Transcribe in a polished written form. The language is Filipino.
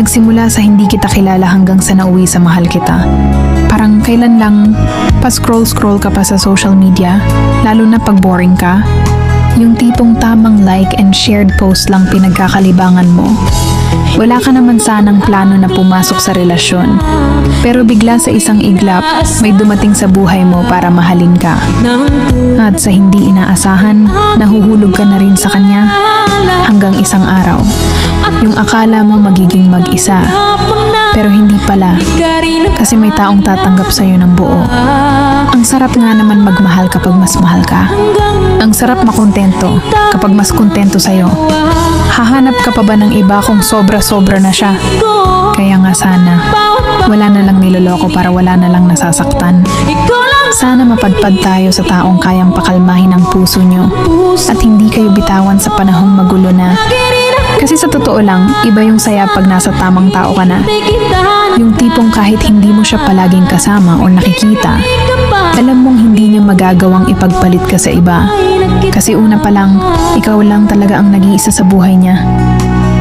Nagsimula sa hindi kita kilala hanggang sa nauwi sa mahal kita. Parang kailan lang pa-scroll-scroll ka pa sa social media, lalo na pag boring ka. Yung tipong tamang like and shared post lang pinagkakalibangan mo. Wala ka naman sanang plano na pumasok sa relasyon. Pero bigla sa isang iglap, may dumating sa buhay mo para mahalin ka. At sa hindi inaasahan, nahuhulog ka na rin sa kanya hanggang isang araw. Yung akala mo magiging mag-isa, pero hindi pala, kasi may taong tatanggap sa'yo ng buo. Ang sarap nga naman magmahal kapag mas mahal ka. Ang sarap makontento kapag mas kontento sa'yo. Hahanap ka pa ba ng iba kung sobra-sobra na siya? Kaya nga sana, wala na lang niloloko para wala na lang nasasaktan. Sana mapadpad tayo sa taong kayang pakalmahin ang puso nyo at hindi kayo bitawan sa panahong magulo na. Kasi sa totoo lang, iba yung saya pag nasa tamang tao ka na. Yung tipong kahit hindi mo siya palaging kasama o nakikita, alam mong hindi niya magagawang ipagpalit ka sa iba. Kasi una pa lang, ikaw lang talaga ang nag-iisa sa buhay niya.